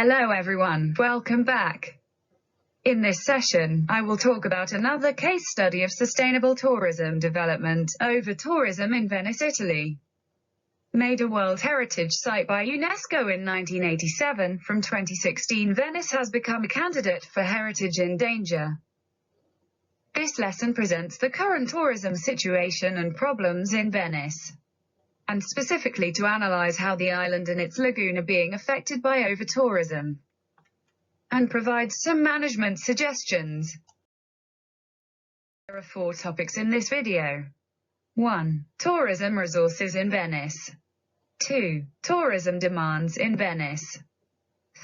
Hello everyone, welcome back. In this session, I will talk about another case study of sustainable tourism development, over-tourism in Venice, Italy. Made a World Heritage Site by UNESCO in 1987, from 2016 Venice has become a candidate for heritage in danger. This lesson presents the current tourism situation and problems in Venice, and specifically to analyze how the island and its lagoon are being affected by over-tourism, and provides some management suggestions. There are 4 topics in this video. 1. Tourism resources in Venice. 2. Tourism demands in Venice.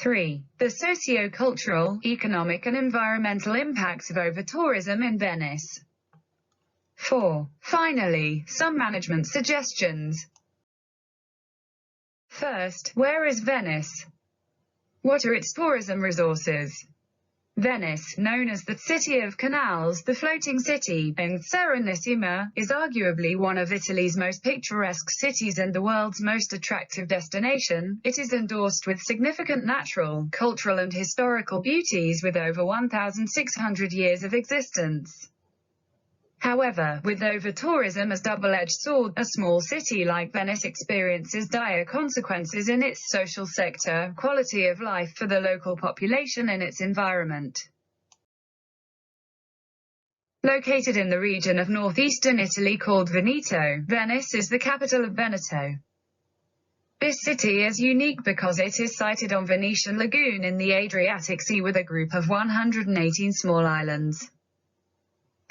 3. The sociocultural, economic and environmental impacts of over-tourism in Venice. 4. Finally, some management suggestions. First, where is Venice? What are its tourism resources? Venice, known as the City of Canals, the floating city in Serenissima, is arguably one of Italy's most picturesque cities and the world's most attractive destination. It is endorsed with significant natural, cultural and historical beauties with over 1,600 years of existence. However, with over-tourism as double-edged sword, a small city like Venice experiences dire consequences in its social sector, quality of life for the local population and its environment. Located in the region of northeastern Italy called Veneto, Venice is the capital of Veneto. This city is unique because it is sited on Venetian Lagoon in the Adriatic Sea with a group of 118 small islands.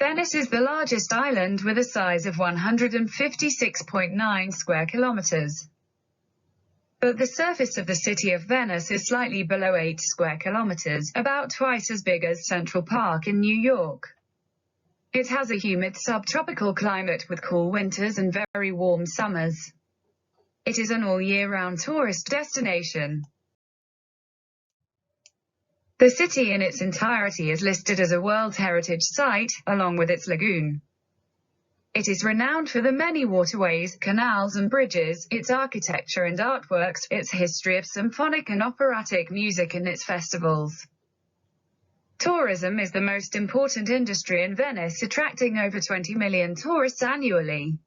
Venice is the largest island with a size of 156.9 square kilometers. But the surface of the city of Venice is slightly below 8 square kilometers, about twice as big as Central Park in New York. It has a humid subtropical climate with cool winters and very warm summers. It is an all-year-round tourist destination. The city in its entirety is listed as a World Heritage Site, along with its lagoon. It is renowned for the many waterways, canals and bridges, its architecture and artworks, its history of symphonic and operatic music and its festivals. Tourism is the most important industry in Venice, attracting over 20 million tourists annually.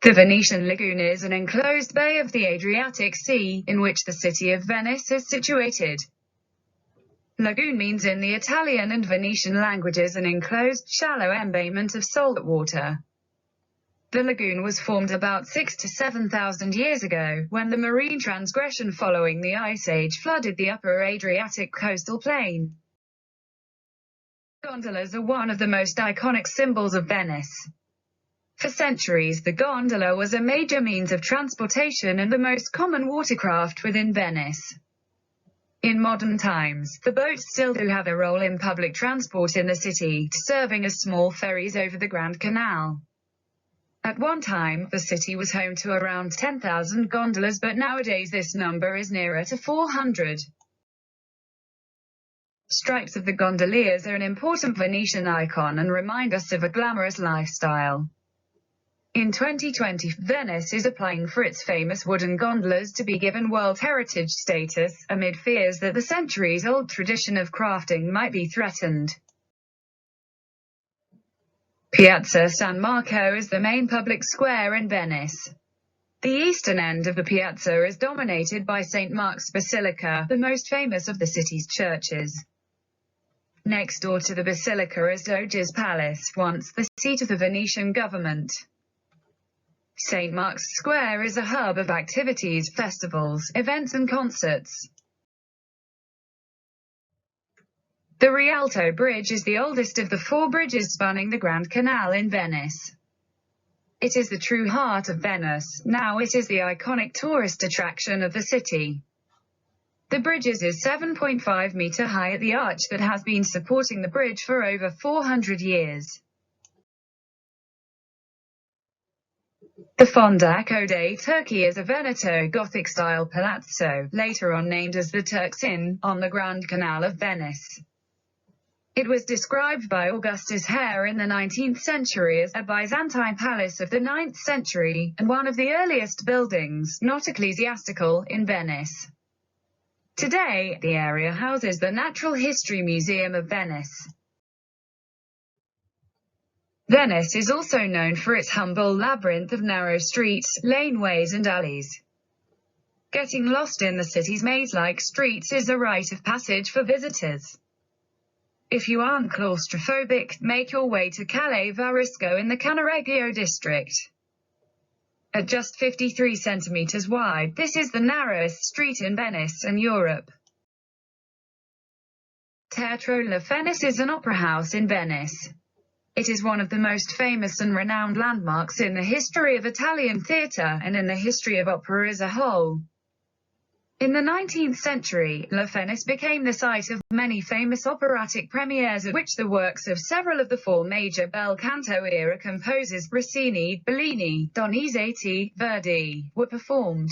The Venetian Lagoon is an enclosed bay of the Adriatic Sea, in which the city of Venice is situated. Lagoon means in the Italian and Venetian languages an enclosed, shallow embayment of salt water. The lagoon was formed about 6,000 to 7,000 years ago, when the marine transgression following the Ice Age flooded the upper Adriatic coastal plain. Gondolas are one of the most iconic symbols of Venice. For centuries, the gondola was a major means of transportation and the most common watercraft within Venice. In modern times, the boats still do have a role in public transport in the city, serving as small ferries over the Grand Canal. At one time, the city was home to around 10,000 gondolas, but nowadays this number is nearer to 400. Stripes of the gondoliers are an important Venetian icon and remind us of a glamorous lifestyle. In 2020, Venice is applying for its famous wooden gondolas to be given World Heritage status, amid fears that the centuries-old tradition of crafting might be threatened. Piazza San Marco is the main public square in Venice. The eastern end of the piazza is dominated by St. Mark's Basilica, the most famous of the city's churches. Next door to the basilica is Doge's Palace, once the seat of the Venetian government. St. Mark's Square is a hub of activities, festivals, events and concerts. The Rialto Bridge is the oldest of the 4 bridges spanning the Grand Canal in Venice. It is the true heart of Venice. Now it is the iconic tourist attraction of the city. The bridge is 7.5 meter high at the arch that has been supporting the bridge for over 400 years. The Fondaco dei Turchi is a Veneto Gothic-style palazzo, later on named as the Turks Inn, on the Grand Canal of Venice. It was described by Augustus Hare in the 19th century as a Byzantine palace of the 9th century, and one of the earliest buildings, not ecclesiastical, in Venice. Today, the area houses the Natural History Museum of Venice. Venice is also known for its humble labyrinth of narrow streets, laneways and alleys. Getting lost in the city's maze-like streets is a rite of passage for visitors. If you aren't claustrophobic, make your way to Calle Varisco in the Cannaregio district. At just 53 centimeters wide, this is the narrowest street in Venice and Europe. Teatro La Fenice is an opera house in Venice. It is one of the most famous and renowned landmarks in the history of Italian theatre and in the history of opera as a whole. In the 19th century, La Fenice became the site of many famous operatic premieres at which the works of several of the four major bel canto-era composers Rossini, Bellini, Donizetti, Verdi, were performed.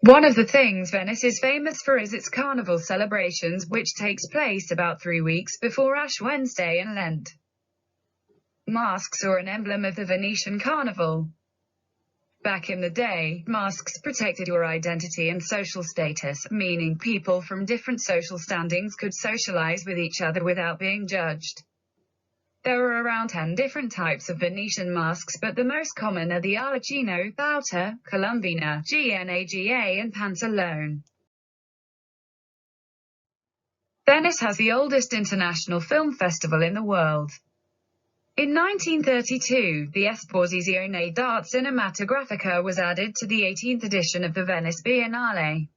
One of the things Venice is famous for is its carnival celebrations, which takes place about 3 weeks before Ash Wednesday and Lent. Masks are an emblem of the Venetian carnival. Back in the day, masks protected your identity and social status, meaning people from different social standings could socialize with each other without being judged. There are around 10 different types of Venetian masks, but the most common are the Arancino, Bauta, Colombina, Gnaga, and Pantalone. Venice has the oldest international film festival in the world. In 1932, the Esposizione d'Arte Cinematografica was added to the 18th edition of the Venice Biennale.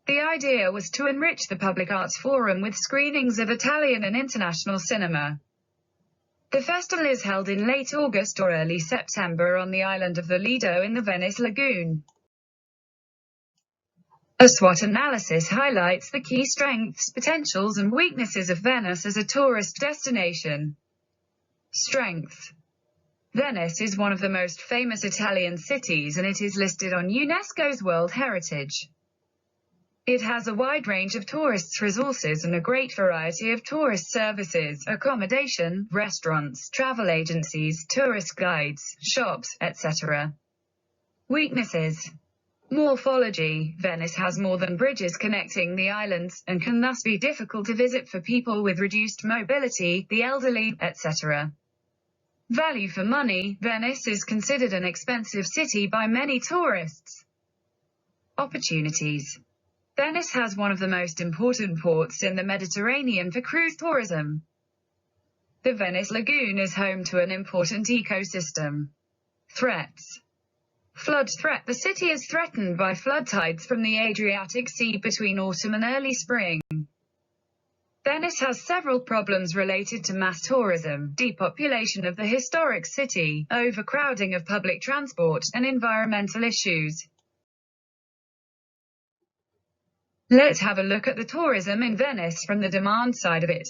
The idea was to enrich the public arts forum with screenings of Italian and international cinema. The festival is held in late August or early September on the island of the Lido in the Venice Lagoon. A SWOT analysis highlights the key strengths, potentials, and weaknesses of Venice as a tourist destination. Strength. Venice is one of the most famous Italian cities and it is listed on UNESCO's World Heritage. It has a wide range of tourist resources and a great variety of tourist services, accommodation, restaurants, travel agencies, tourist guides, shops, etc. Weaknesses. Morphology. Venice has more than bridges connecting the islands, and can thus be difficult to visit for people with reduced mobility, the elderly, etc. Value for money. Venice is considered an expensive city by many tourists. Opportunities. Venice has one of the most important ports in the Mediterranean for cruise tourism. The Venice Lagoon is home to an important ecosystem. Threats. Flood threat. The city is threatened by flood tides from the Adriatic Sea between autumn and early spring. Venice has several problems related to mass tourism, depopulation of the historic city, overcrowding of public transport, and environmental issues. Let's have a look at the tourism in Venice from the demand side of it.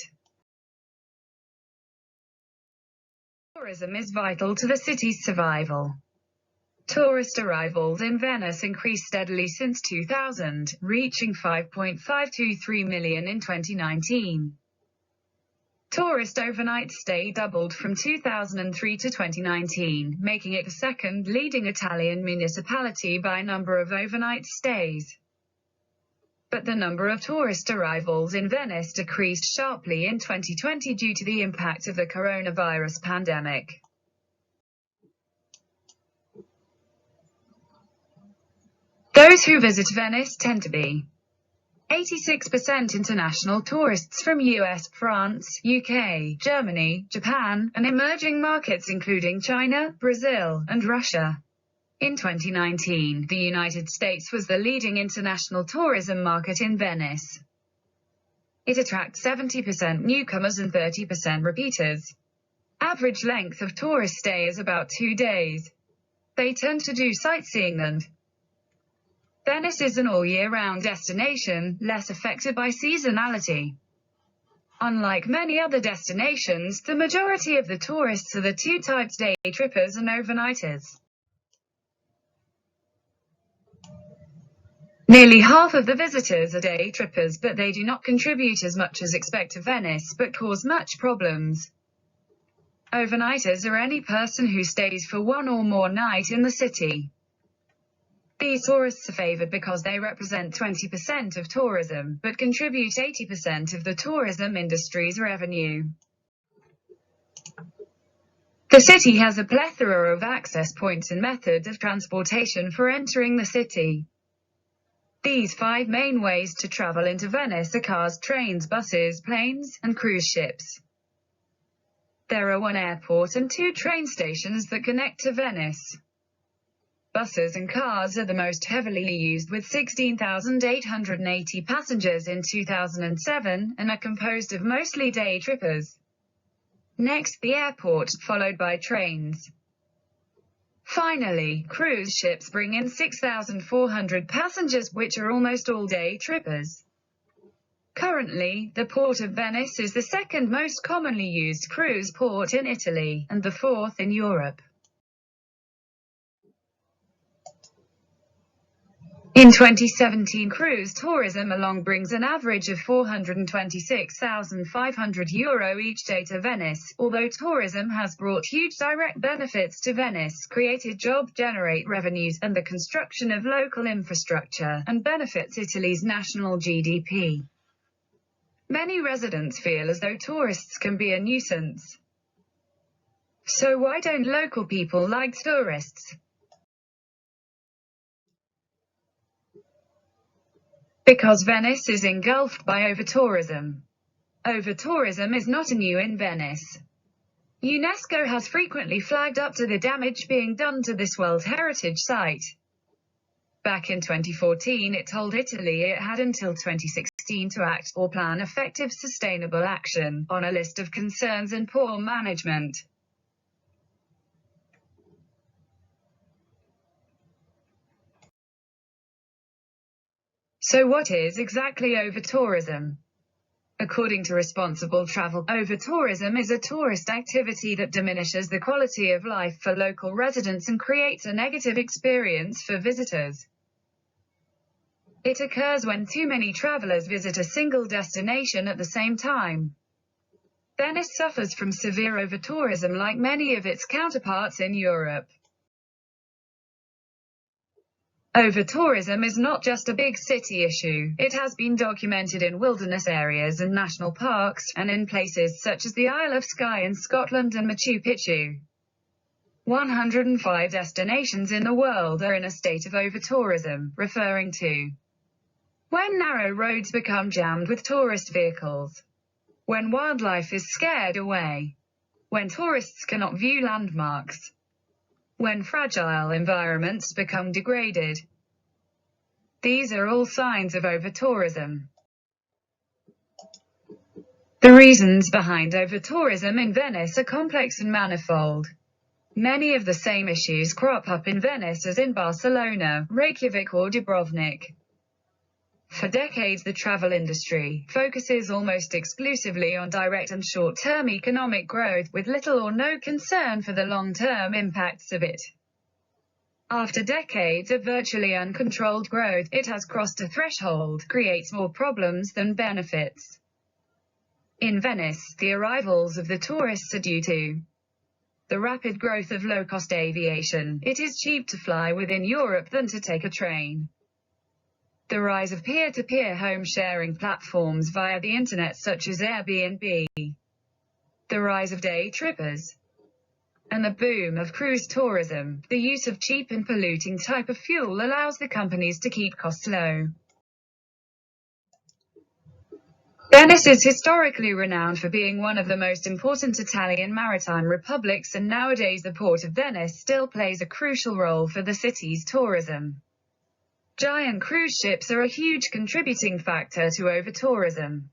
Tourism is vital to the city's survival. Tourist arrivals in Venice increased steadily since 2000, reaching 5.523 million in 2019. Tourist overnight stay doubled from 2003 to 2019, making it the second leading Italian municipality by number of overnight stays. But the number of tourist arrivals in Venice decreased sharply in 2020 due to the impact of the coronavirus pandemic. Those who visit Venice tend to be 86% international tourists from US, France, UK, Germany, Japan, and emerging markets including China, Brazil, and Russia. In 2019, the United States was the leading international tourism market in Venice. It attracts 70% newcomers and 30% repeaters. Average length of tourist stay is about 2 days. They tend to do sightseeing and Venice is an all-year-round destination, less affected by seasonality. Unlike many other destinations, the majority of the tourists are the two types: day trippers and overnighters. Nearly half of the visitors are day trippers, but they do not contribute as much as expected to Venice, but cause much problems. Overnighters are any person who stays for one or more nights in the city. These tourists are favored because they represent 20% of tourism, but contribute 80% of the tourism industry's revenue. The city has a plethora of access points and methods of transportation for entering the city. These 5 main ways to travel into Venice are cars, trains, buses, planes, and cruise ships. There are 1 airport and 2 train stations that connect to Venice. Buses and cars are the most heavily used, with 16,880 passengers in 2007, and are composed of mostly day trippers. Next, the airport, followed by trains. Finally, cruise ships bring in 6,400 passengers, which are almost all day trippers. Currently, the port of Venice is the 2nd most commonly used cruise port in Italy, and the 4th in Europe. In 2017, cruise tourism alone brings an average of €426,500 each day to Venice. Although tourism has brought huge direct benefits to Venice, created jobs, generate revenues, and the construction of local infrastructure, and benefits Italy's national GDP. Many residents feel as though tourists can be a nuisance. So why don't local people like tourists? Because Venice is engulfed by over-tourism. Over-tourism is not new in Venice. UNESCO has frequently flagged up to the damage being done to this World Heritage Site. Back in 2014, it told Italy it had until 2016 to act or plan effective sustainable action on a list of concerns and poor management. So what is exactly over-tourism? According to Responsible Travel, over-tourism is a tourist activity that diminishes the quality of life for local residents and creates a negative experience for visitors. It occurs when too many travelers visit a single destination at the same time. Venice suffers from severe over-tourism like many of its counterparts in Europe. Over-tourism is not just a big city issue. It has been documented in wilderness areas and national parks, and in places such as the Isle of Skye in Scotland and Machu Picchu. 105 destinations in the world are in a state of over-tourism, referring to when narrow roads become jammed with tourist vehicles, when wildlife is scared away, when tourists cannot view landmarks, when fragile environments become degraded. These are all signs of over-tourism. The reasons behind over-tourism in Venice are complex and manifold. Many of the same issues crop up in Venice as in Barcelona, Reykjavik or Dubrovnik. For decades, the travel industry focuses almost exclusively on direct and short-term economic growth, with little or no concern for the long-term impacts of it. After decades of virtually uncontrolled growth, it has crossed a threshold, creates more problems than benefits. In Venice, the arrivals of the tourists are due to the rapid growth of low-cost aviation. It is cheap to fly within Europe than to take a train. The rise of peer-to-peer home-sharing platforms via the internet such as Airbnb. The rise of day trippers. And the boom of cruise tourism. The use of cheap and polluting type of fuel allows the companies to keep costs low. Venice is historically renowned for being one of the most important Italian maritime republics, and nowadays the port of Venice still plays a crucial role for the city's tourism. Giant cruise ships are a huge contributing factor to over-tourism.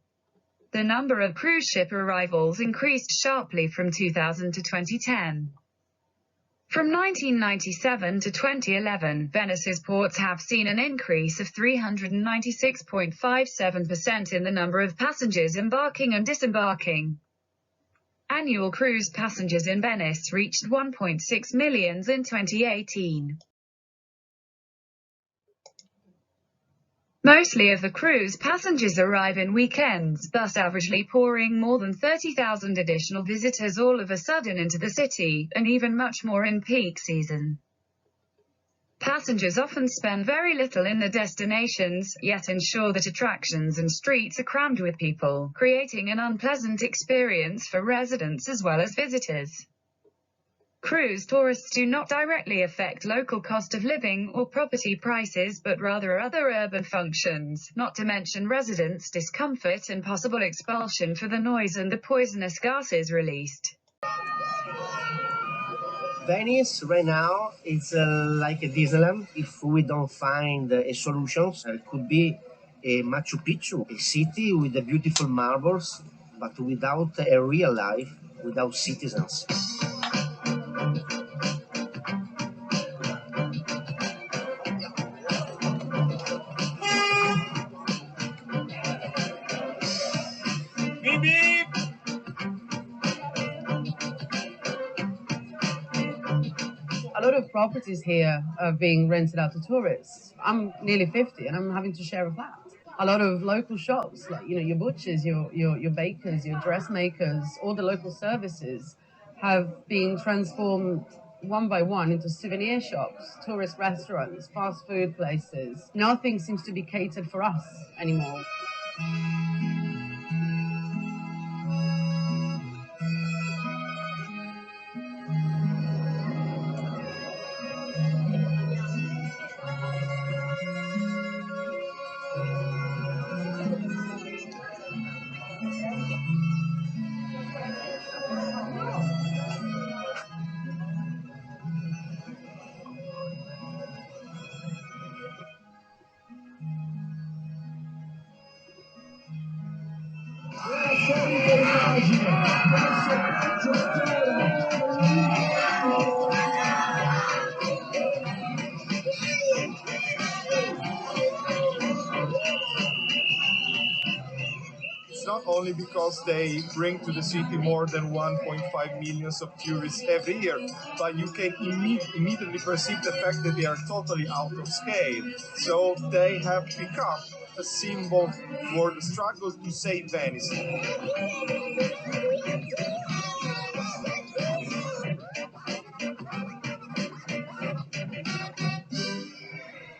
The number of cruise ship arrivals increased sharply from 2000 to 2010. From 1997 to 2011, Venice's ports have seen an increase of 396.57% in the number of passengers embarking and disembarking. Annual cruise passengers in Venice reached 1.6 million in 2018. Mostly of the cruise passengers arrive in weekends, thus averagely pouring more than 30,000 additional visitors all of a sudden into the city, and even much more in peak season. Passengers often spend very little in the destinations, yet ensure that attractions and streets are crammed with people, creating an unpleasant experience for residents as well as visitors. Cruise tourists do not directly affect local cost of living or property prices, but rather other urban functions, not to mention residents' discomfort and possible expulsion for the noise and the poisonous gases released. Venice right now is like a Disneyland. If we don't find a solution, it could be a Machu Picchu, a city with the beautiful marbles, but without a real life, without citizens. Beep, beep. A lot of properties here are being rented out to tourists. I'm nearly 50 and I'm having to share a flat. A lot of local shops, like your butchers, your bakers, your dressmakers, all the local services have been transformed one by one into souvenir shops, tourist restaurants, fast food places. Nothing seems to be catered for us anymore. It's not only because they bring to the city more than 1.5 million of tourists every year, but you can immediately perceive the fact that they are totally out of scale. So they have become a symbol for the struggle to save Venice.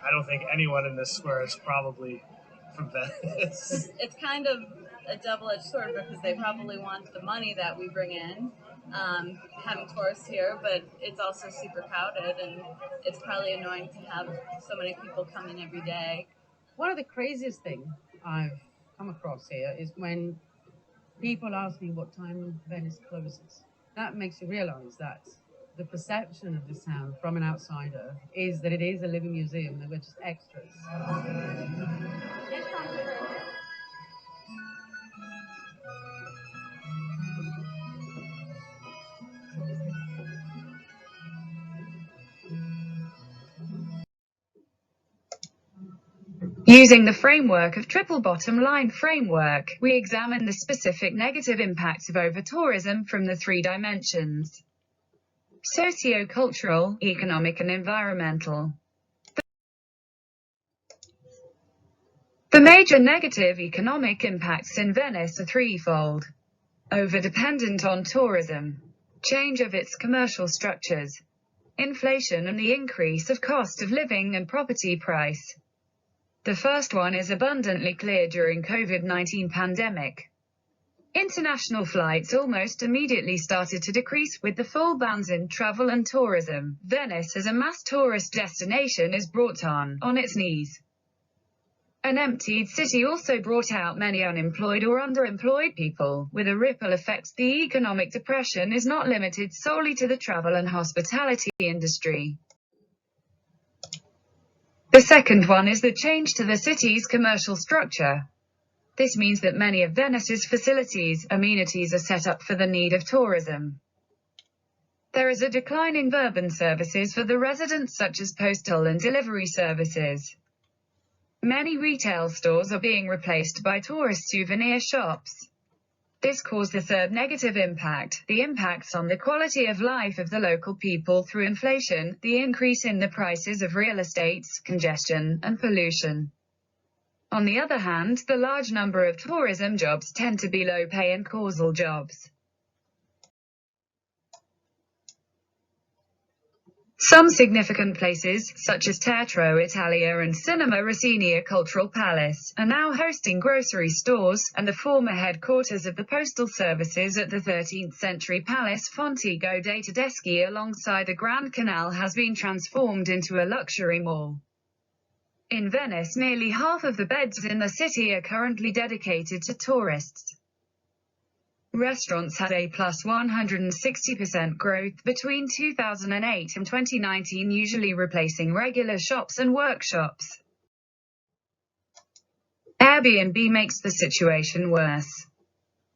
I don't think anyone in this square is probably from Venice. It's kind of a double-edged sword because they probably want the money that we bring in, having tourists here, but it's also super crowded and it's probably annoying to have so many people come in every day. One of the craziest things I've come across here is when people ask me what time Venice closes. That makes you realize that the perception of this town from an outsider is that it is a living museum, that we're just extras. Using the framework of triple bottom line framework, we examine the specific negative impacts of over-tourism from the three dimensions: sociocultural, economic and environmental. The major negative economic impacts in Venice are threefold: over-dependent on tourism, change of its commercial structures, inflation and the increase of cost of living and property price. The first one is abundantly clear during COVID-19 pandemic. International flights almost immediately started to decrease with the full bans in travel and tourism. Venice as a mass tourist destination is brought on its knees. An emptied city also brought out many unemployed or underemployed people, with a ripple effect. The economic depression is not limited solely to the travel and hospitality industry. The second one is the change to the city's commercial structure. This means that many of Venice's facilities, amenities are set up for the need of tourism. There is a decline in urban services for the residents such as postal and delivery services. Many retail stores are being replaced by tourist souvenir shops. This caused the third negative impact, the impacts on the quality of life of the local people through inflation, the increase in the prices of real estates, congestion, and pollution. On the other hand, the large number of tourism jobs tend to be low-pay and causal jobs. Some significant places, such as Teatro Italia and Cinema Rossini Cultural Palace, are now hosting grocery stores, and the former headquarters of the postal services at the 13th-century Palace Fontego dei Tedeschi alongside the Grand Canal has been transformed into a luxury mall. In Venice, nearly half of the beds in the city are currently dedicated to tourists. Restaurants had a plus 160% growth between 2008 and 2019, usually replacing regular shops and workshops. Airbnb makes the situation worse.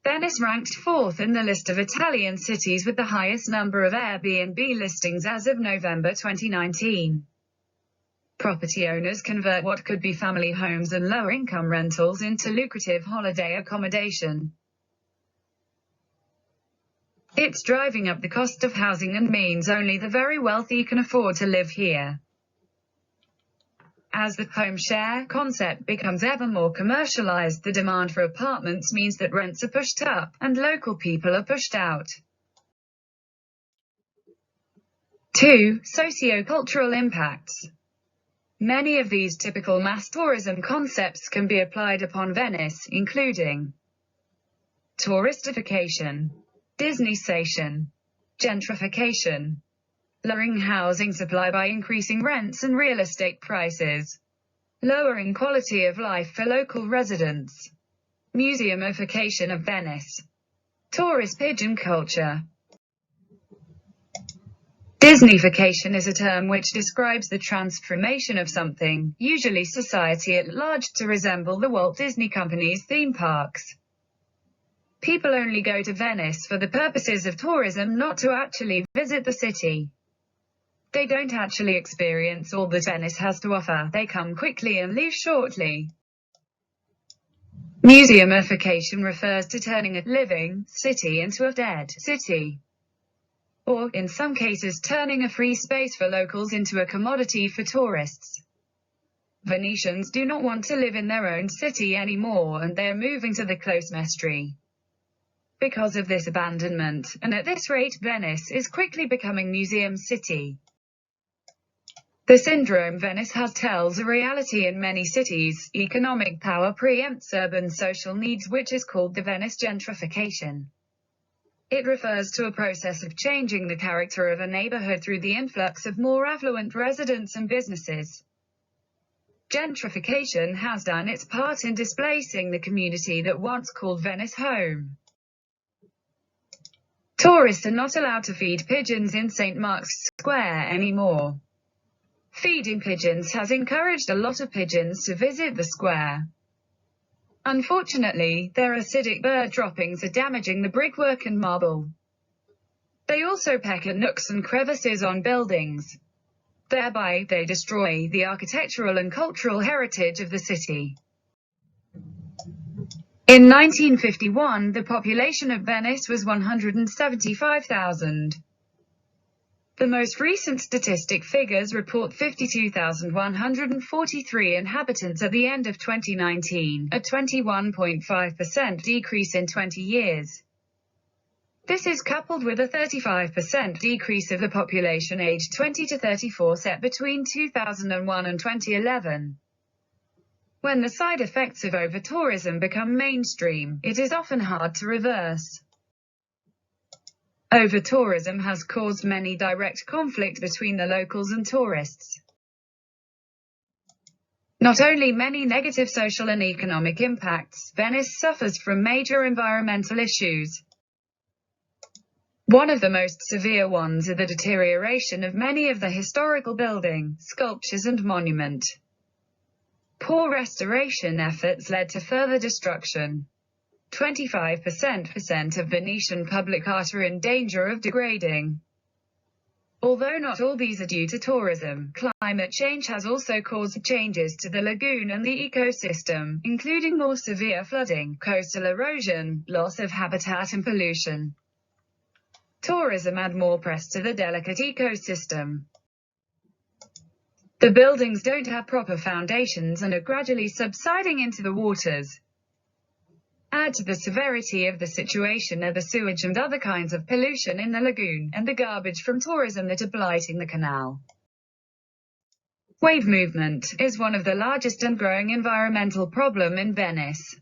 Venice ranked 4th in the list of Italian cities with the highest number of Airbnb listings as of November 2019. Property owners convert what could be family homes and lower-income rentals into lucrative holiday accommodation. It's driving up the cost of housing and means only the very wealthy can afford to live here. As the home share concept becomes ever more commercialized, the demand for apartments means that rents are pushed up, and local people are pushed out. 2. Sociocultural impacts. Many of these typical mass tourism concepts can be applied upon Venice, including touristification, Disneyization, gentrification, lowering housing supply by increasing rents and real estate prices, lowering quality of life for local residents, museumification of Venice, tourist pigeon culture. Disneyfication is a term which describes the transformation of something, usually society at large, to resemble the Walt Disney Company's theme parks. People only go to Venice for the purposes of tourism, not to actually visit the city. They don't actually experience all that Venice has to offer, they come quickly and leave shortly. Museumification refers to turning a living city into a dead city. Or, in some cases, turning a free space for locals into a commodity for tourists. Venetians do not want to live in their own city anymore, and they are moving to the close Mestri. Because of this abandonment, and at this rate, Venice is quickly becoming museum city. The syndrome Venice has tells a reality in many cities. Economic power preempts urban social needs, which is called the Venice gentrification. It refers to a process of changing the character of a neighborhood through the influx of more affluent residents and businesses. Gentrification has done its part in displacing the community that once called Venice home. Tourists are not allowed to feed pigeons in St. Mark's Square anymore. Feeding pigeons has encouraged a lot of pigeons to visit the square. Unfortunately, their acidic bird droppings are damaging the brickwork and marble. They also peck at nooks and crevices on buildings. Thereby, they destroy the architectural and cultural heritage of the city. In 1951, the population of Venice was 175,000. The most recent statistic figures report 52,143 inhabitants at the end of 2019, a 21.5% decrease in 20 years. This is coupled with a 35% decrease of the population aged 20 to 34 set between 2001 and 2011. When the side effects of over-tourism become mainstream, it is often hard to reverse. Over-tourism has caused many direct conflict between the locals and tourists. Not only many negative social and economic impacts, Venice suffers from major environmental issues. One of the most severe ones is the deterioration of many of the historical buildings, sculptures and monuments. Poor restoration efforts led to further destruction. 25% of Venetian public art are in danger of degrading. Although not all these are due to tourism, climate change has also caused changes to the lagoon and the ecosystem, including more severe flooding, coastal erosion, loss of habitat and pollution. Tourism adds more press to the delicate ecosystem. The buildings don't have proper foundations and are gradually subsiding into the waters. Add to the severity of the situation are the sewage and other kinds of pollution in the lagoon, and the garbage from tourism that are blighting the canal. Wave movement is one of the largest and growing environmental problem in Venice.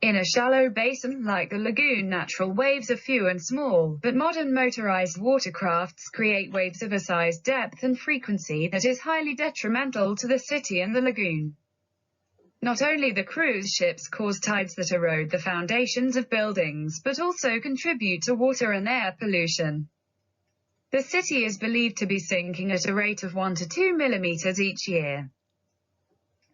In a shallow basin like the lagoon, natural waves are few and small, but modern motorized watercrafts create waves of a size, depth and frequency that is highly detrimental to the city and the lagoon. Not only the cruise ships cause tides that erode the foundations of buildings, but also contribute to water and air pollution. The city is believed to be sinking at a rate of 1 to 2 millimeters each year.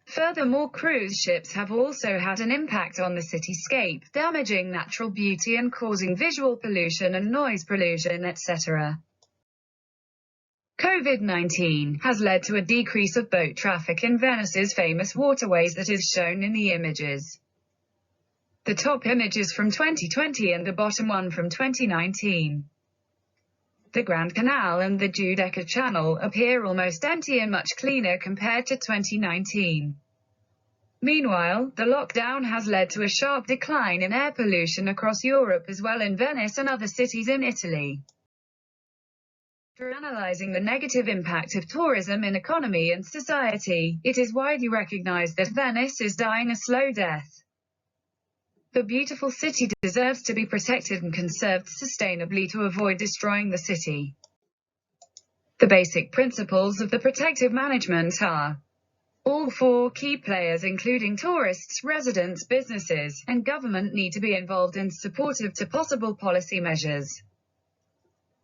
Furthermore, cruise ships have also had an impact on the cityscape, damaging natural beauty and causing visual pollution and noise pollution, etc. COVID-19 has led to a decrease of boat traffic in Venice's famous waterways that is shown in the images. The top image is from 2020 and the bottom one from 2019. The Grand Canal and the Giudecca Channel appear almost empty and much cleaner compared to 2019. Meanwhile, the lockdown has led to a sharp decline in air pollution across Europe as well in Venice and other cities in Italy. For analyzing the negative impact of tourism in economy and society, it is widely recognized that Venice is dying a slow death. The beautiful city deserves to be protected and conserved sustainably to avoid destroying the city. The basic principles of the protective management are: all four key players including tourists, residents, businesses, and government need to be involved and supportive to possible policy measures.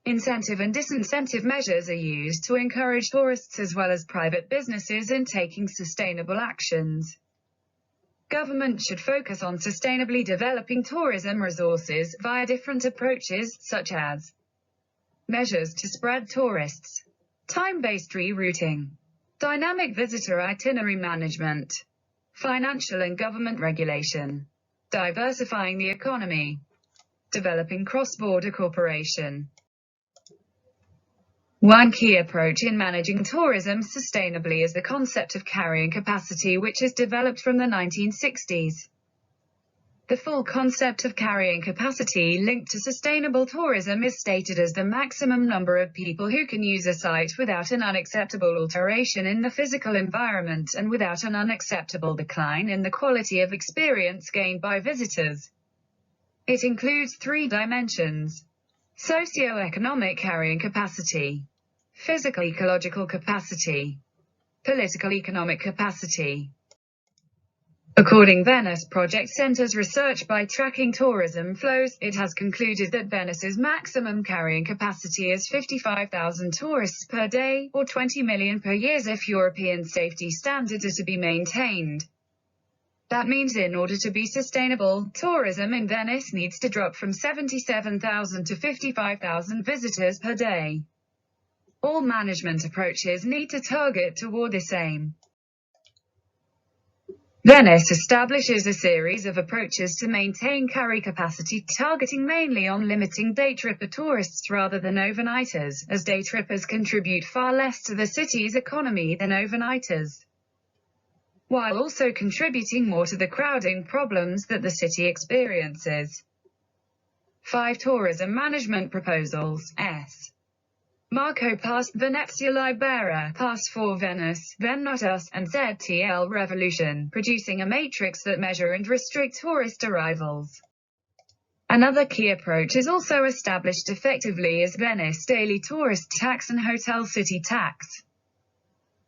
Incentive and disincentive measures are used to encourage tourists as well as private businesses in taking sustainable actions. Government should focus on sustainably developing tourism resources via different approaches, such as measures to spread tourists, time-based rerouting, dynamic visitor itinerary management, financial and government regulation, diversifying the economy, developing cross-border cooperation. One key approach in managing tourism sustainably is the concept of carrying capacity, which is developed from the 1960s. The full concept of carrying capacity linked to sustainable tourism is stated as the maximum number of people who can use a site without an unacceptable alteration in the physical environment and without an unacceptable decline in the quality of experience gained by visitors. It includes 3 dimensions: socio-economic carrying capacity, physical ecological capacity, political economic capacity. According Venice Project Center's research by tracking tourism flows, it has concluded that Venice's maximum carrying capacity is 55,000 tourists per day, or 20 million per year if European safety standards are to be maintained. That means in order to be sustainable, tourism in Venice needs to drop from 77,000 to 55,000 visitors per day. All management approaches need to target toward this aim. Venice establishes a series of approaches to maintain carry capacity, targeting mainly on limiting day tripper tourists rather than overnighters, as day trippers contribute far less to the city's economy than overnighters, while also contributing more to the crowding problems that the city experiences. 5 tourism management proposals. S. Marco Pass, Venezia Libera, Pass for Venice, Venetus, and ZTL Revolution, producing a matrix that measure and restrict tourist arrivals. Another key approach is also established effectively is Venice Daily Tourist Tax and Hotel City Tax.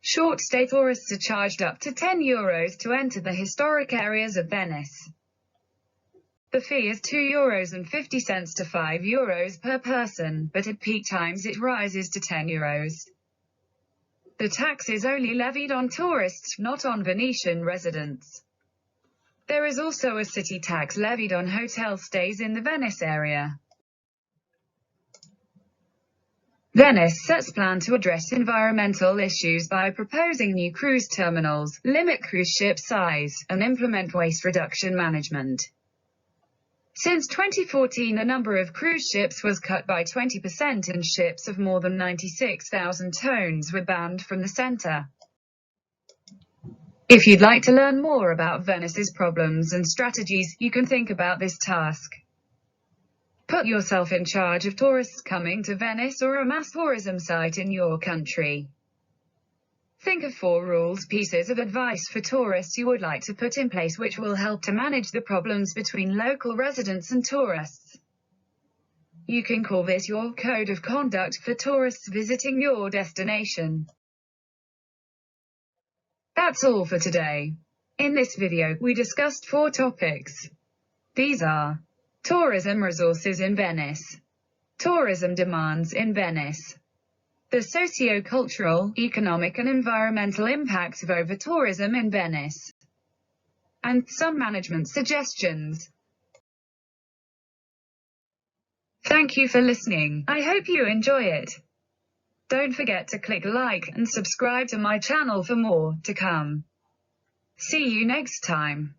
Short-stay tourists are charged up to €10 to enter the historic areas of Venice. The fee is €2.50 to €5 per person, but at peak times it rises to €10. The tax is only levied on tourists, not on Venetian residents. There is also a city tax levied on hotel stays in the Venice area. Venice sets plan to address environmental issues by proposing new cruise terminals, limit cruise ship size, and implement waste reduction management. Since 2014, the number of cruise ships was cut by 20% and ships of more than 96,000 tons were banned from the center. If you'd like to learn more about Venice's problems and strategies, you can think about this task. Put yourself in charge of tourists coming to Venice or a mass tourism site in your country. Think of 4 rules, pieces of advice for tourists you would like to put in place which will help to manage the problems between local residents and tourists. You can call this your code of conduct for tourists visiting your destination. That's all for today. In this video, we discussed 4 topics. These are: tourism resources in Venice, tourism demands in Venice, the sociocultural, economic and environmental impacts of over-tourism in Venice, and some management suggestions. Thank you for listening. I hope you enjoy it. Don't forget to click like and subscribe to my channel for more to come. See you next time.